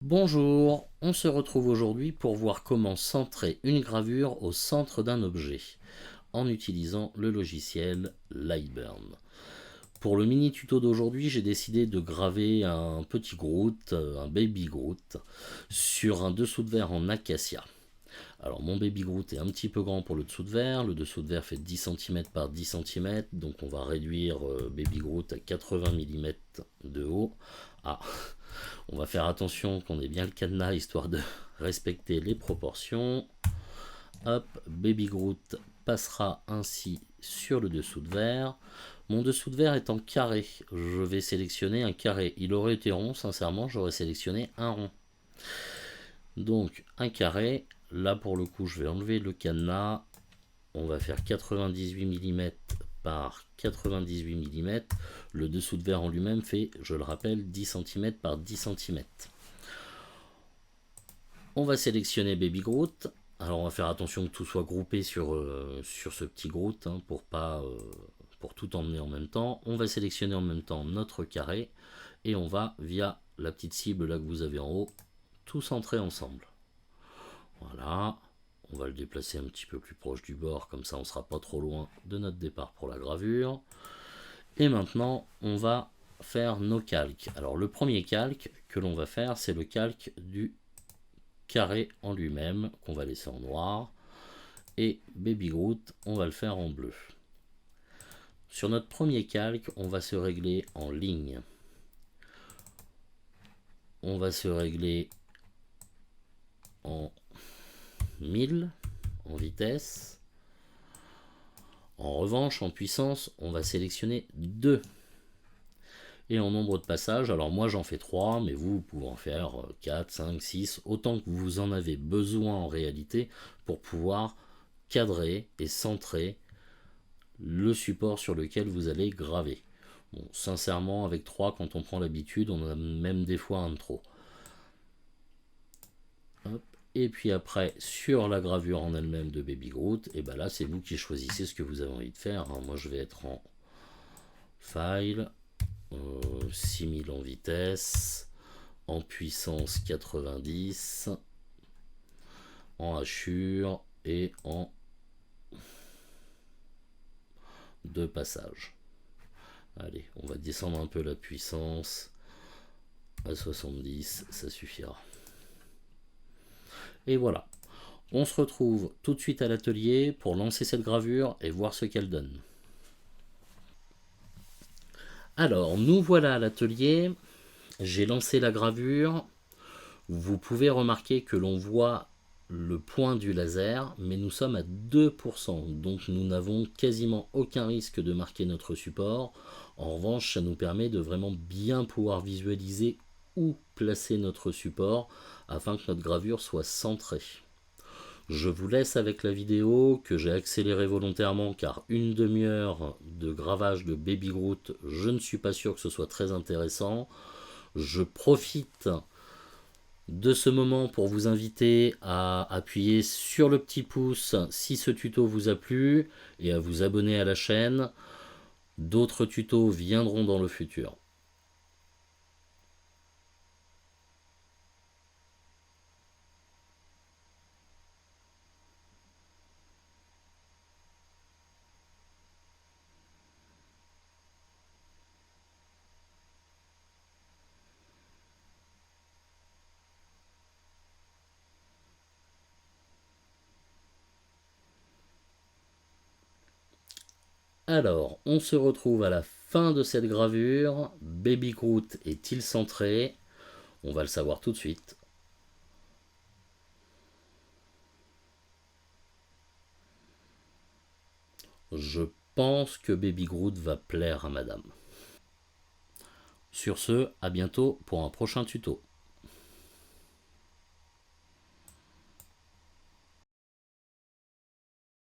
Bonjour, on se retrouve aujourd'hui pour voir comment centrer une gravure au centre d'un objet en utilisant le logiciel Lightburn. Pour le mini tuto d'aujourd'hui, j'ai décidé de graver un petit Groot, un baby Groot, sur un dessous de verre en acacia. Alors mon baby Groot est un petit peu grand pour le dessous de verre, le dessous de verre fait 10 cm par 10 cm, donc on va réduire baby Groot à 80 mm de haut. Ah, on va faire attention qu'on ait bien le cadenas histoire de respecter les proportions. Hop, baby Groot passera ainsi sur le dessous de verre. Mon dessous de verre est en carré. Je vais sélectionner un carré. Il aurait été rond, sincèrement, j'aurais sélectionné un rond. Donc un carré. Là pour le coup, je vais enlever le cadenas. On va faire 98 mm par 98 mm. Le dessous de verre en lui-même fait, je le rappelle, 10 cm par 10 cm. On va sélectionner Baby Groot. Alors on va faire attention que tout soit groupé sur ce petit Groot pour tout emmener en même temps. On va sélectionner en même temps notre carré et on va, via la petite cible là que vous avez en haut, tout centrer ensemble. Voilà. On va le déplacer un petit peu plus proche du bord, comme ça on ne sera pas trop loin de notre départ pour la gravure. Et maintenant, on va faire nos calques. Alors le premier calque que l'on va faire, c'est le calque du carré en lui-même, qu'on va laisser en noir. Et Baby Groot, on va le faire en bleu. Sur notre premier calque, on va se régler en ligne. On va se régler en 1000, en vitesse. En revanche, en puissance, on va sélectionner 2. Et en nombre de passages, alors moi j'en fais 3, mais vous pouvez en faire 4, 5, 6, autant que vous en avez besoin en réalité pour pouvoir cadrer et centrer le support sur lequel vous allez graver. Bon, sincèrement, avec 3, quand on prend l'habitude, on a même des fois un de trop. Hop. Et puis après, sur la gravure en elle-même de Baby Groot, et ben là, c'est vous qui choisissez ce que vous avez envie de faire. Moi, je vais être en File, 6000 en vitesse, en puissance 90, en hachure et en 2 passages. Allez, on va descendre un peu la puissance à 70, ça suffira. Et voilà, on se retrouve tout de suite à l'atelier pour lancer cette gravure et voir ce qu'elle donne. Alors, nous voilà à l'atelier, j'ai lancé la gravure. Vous pouvez remarquer que l'on voit le point du laser, mais nous sommes à 2%, donc nous n'avons quasiment aucun risque de marquer notre support. En revanche, ça nous permet de vraiment bien pouvoir visualiser où placer notre support afin que notre gravure soit centrée. Je vous laisse avec la vidéo que j'ai accélérée volontairement car une demi-heure de gravage de Baby Groot, je ne suis pas sûr que ce soit très intéressant. Je profite de ce moment pour vous inviter à appuyer sur le petit pouce si ce tuto vous a plu et à vous abonner à la chaîne. D'autres tutos viendront dans le futur. Alors, on se retrouve à la fin de cette gravure. Baby Groot est-il centré? On va le savoir tout de suite. Je pense que Baby Groot va plaire à madame. Sur ce, à bientôt pour un prochain tuto.